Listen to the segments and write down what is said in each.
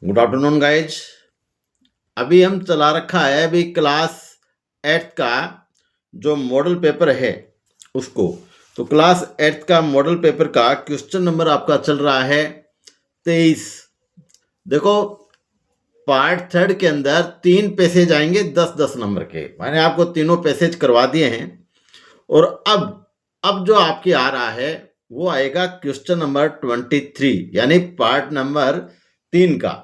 Good afternoon guys. अभी हम चला रखा है अभी क्लास 8th का जो मॉडल पेपर है उसको। तो क्लास 8th का मॉडल पेपर का क्वेश्चन नंबर आपका चल रहा है 23। देखो, पार्ट 3rd के अंदर 3 पैसेज आएंगे 10-10 नंबर के। मैंने आपको तीनों पैसेज करवा दिए हैं। और अब जो आपके आ रहा है वो आएगा क्वेश्चन नंबर 23, यानी पार्ट नंबर 3 का।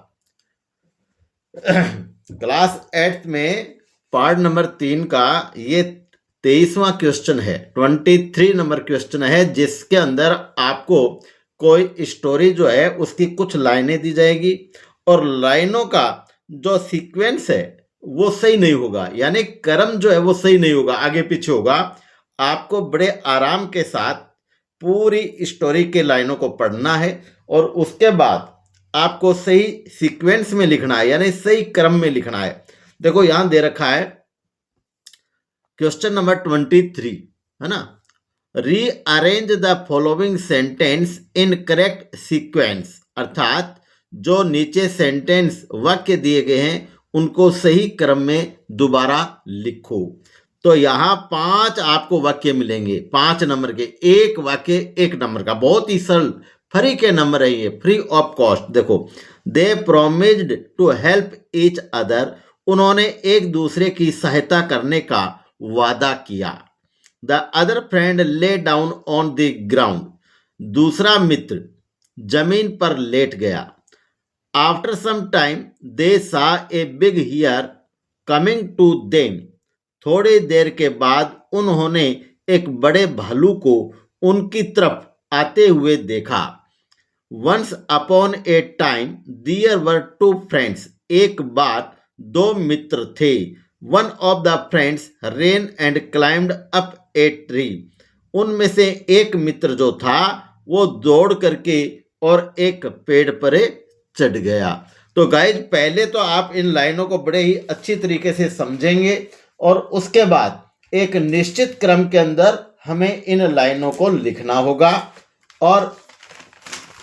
क्लास 8th में पार्ट नंबर 3 का ये 23वां क्वेश्चन है, 23 नंबर क्वेश्चन है, जिसके अंदर आपको कोई स्टोरी जो है उसकी कुछ लाइनें दी जाएगी और लाइनों का जो सीक्वेंस है वो सही नहीं होगा, यानी क्रम जो है वो सही नहीं होगा, आगे पीछे होगा। आपको बड़े आराम के साथ पूरी स्टोरी के लाइनों को पढ़ना है और उसके बाद आपको सही सीक्वेंस में लिखना है, यानी सही क्रम में लिखना है। देखो यहां दे रखा है क्वेश्चन नंबर 23, है ना। Rearrange the following sentence in correct sequence, अर्थात जो नीचे सेंटेंस वाक्य दिए गए हैं उनको सही क्रम में दोबारा लिखो। तो यहां 5 आपको वाक्य मिलेंगे, 5 नंबर के, एक वाक्य 1 नंबर का, बहुत ही सरल, फ्री के नंबर है ये, फ्री ऑफ कॉस्ट। देखो, they promised to help each other, उन्होंने एक दूसरे की सहायता करने का वादा किया। The other friend lay down on the ground, दूसरा मित्र जमीन पर लेट गया। After some time they saw a big bear coming to them, थोड़ी देर के बाद उन्होंने एक बड़े भालू को उनकी तरफ आते हुए देखा। Once upon a time there were 2 friends, एक बार 2 मित्र थे। One of the friends ran and climbed up a tree, उनमें से एक मित्र जो था वो दौड़ करके और एक पेड़ पर चढ़ गया। तो गाइज, पहले तो आप इन लाइनों को बड़े ही अच्छी तरीके से समझेंगे और उसके बाद एक निश्चित क्रम के अंदर हमें इन लाइनों को लिखना होगा। और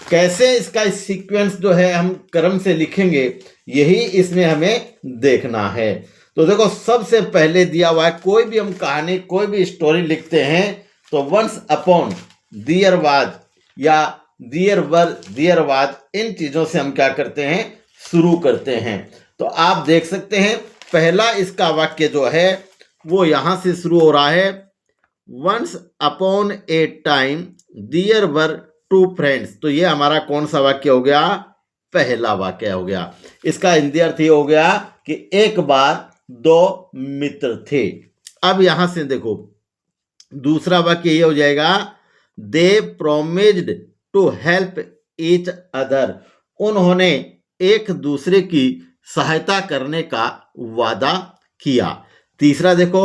कैसे इसका सीक्वेंस जो है हम क्रम से लिखेंगे, यही इसमें हमें देखना है। तो देखो, सबसे पहले दिया हुआ है, कोई भी हम कहानी, कोई भी स्टोरी लिखते हैं तो वंस अपॉन, दियर वाज या दियर वर, दियर वाज, इन चीजों से हम क्या करते हैं, शुरू करते हैं। तो आप देख सकते हैं पहला इसका वाक्य जो है वो यहां से शुरू हो रहा है, once upon a time there were 2 friends. तो ये हमारा कौन सा वाक्य हो गया, पहला वाक्य हो गया। इसका हिंदी अर्थ ये हो गया कि एक बार 2 मित्र थे। अब यहां से देखो, दूसरा वाक्य ये हो जाएगा, they promised to help each other, उन्होंने एक दूसरे की सहायता करने का वादा किया। तीसरा देखो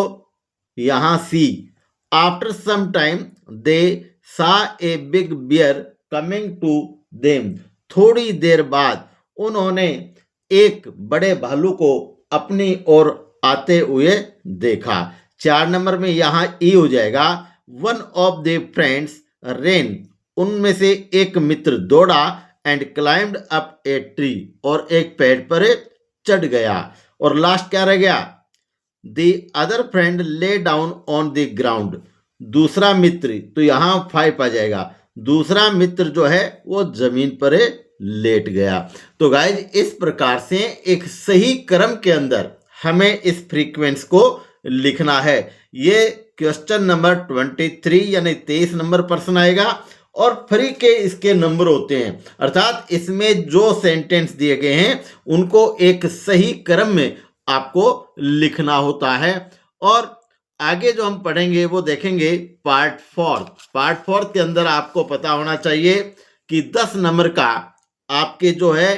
यहां सी, after some time they saw a big bear coming to them, थोड़ी देर बाद उन्होंने एक बड़े भालू को अपनी ओर आते हुए देखा। 4 नंबर में यहां ई हो जाएगा, one of the friends rain, उनमें से एक मित्र दौड़ा, and climbed up a tree, और एक पेड़ पर चढ़ गया। और लास्ट क्या रह गया, the other friend lay down on the ground, दूसरा मित्र, तो यहां 5 आ जाएगा, दूसरा मित्र जो है वो जमीन पर लेट गया। तो गाइज, इस प्रकार से एक सही क्रम के अंदर हमें इस फ्रीक्वेंस को लिखना है। ये क्वेश्चन नंबर 23 यानी 23 नंबर प्रश्न आएगा और फ्री के इसके नंबर होते हैं, अर्थात इसमें जो सेंटेंस दिए गए हैं उनको एक सही क्रम में आपको लिखना होता है। और आगे जो हम पढ़ेंगे वो देखेंगे पार्ट 4। पार्ट 4 के अंदर आपको पता होना चाहिए कि 10 नंबर का आपके जो है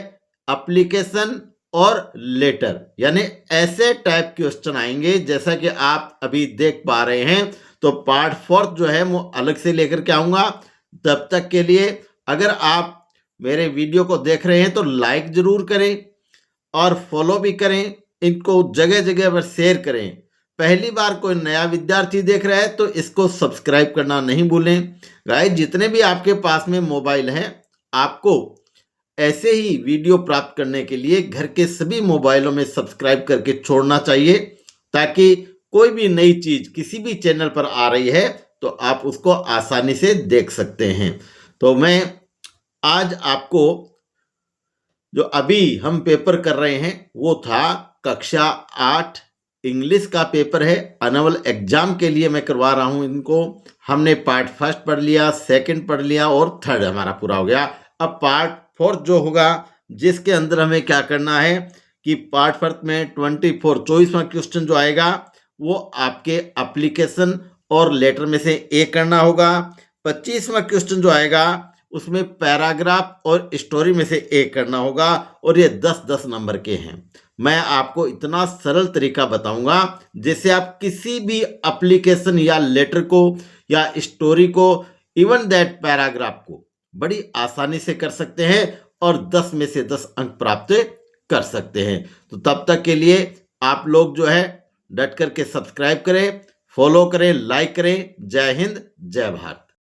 एप्लीकेशन और लेटर, यानी ऐसे टाइप क्वेश्चन आएंगे जैसा कि आप अभी देख पा रहे हैं। तो पार्ट 4 जो है वो अलग से लेकर के आऊंगा। तब तक के लिए अगर आप मेरे वीडियो को देख रहे हैं तो लाइक जरूर करें और फॉलो भी करें, इनको जगह जगह पर शेयर करें। पहली बार कोई नया विद्यार्थी देख रहा है तो इसको सब्सक्राइब करना नहीं भूलें। गाइस, जितने भी आपके पास में मोबाइल हैं, आपको ऐसे ही वीडियो प्राप्त करने के लिए घर के सभी मोबाइलों में सब्सक्राइब करके छोड़ना चाहिए, ताकि कोई भी नई चीज किसी भी चैनल पर आ रही है तो आप उसको आसानी से देख सकते हैं। तो मैं आज आपको जो अभी हम पेपर कर रहे हैं वो था कक्षा 8 इंग्लिश का पेपर है। एनुअल एग्जाम के लिए मैं करवा रहा हूं इनको। हमने पार्ट फर्स्ट पढ़ लिया, सेकंड पढ़ लिया और थर्ड हमारा पूरा हो गया। अब पार्ट फोर्थ जो होगा, जिसके अंदर हमें क्या करना है कि पार्ट फोर्थ में 24वां क्वेश्चन जो आएगा वो आपके एप्लीकेशन और लेटर में से एक करना होगा। 25वां क्वेश्चन जो आएगा उसमें पैराग्राफ और स्टोरी में से एक करना होगा, और ये 10-10 नंबर के हैं। मैं आपको इतना सरल तरीका बताऊंगा जिससे आप किसी भी एप्लीकेशन या लेटर को या स्टोरी को, इवन दैट पैराग्राफ को बड़ी आसानी से कर सकते हैं और 10 में से 10 अंक प्राप्त कर सकते हैं। तो तब तक के लिए आप लोग जो है डट करके सब्सक्राइब करें, फॉलो करें, लाइक करें। जय हिंद, जय भारत।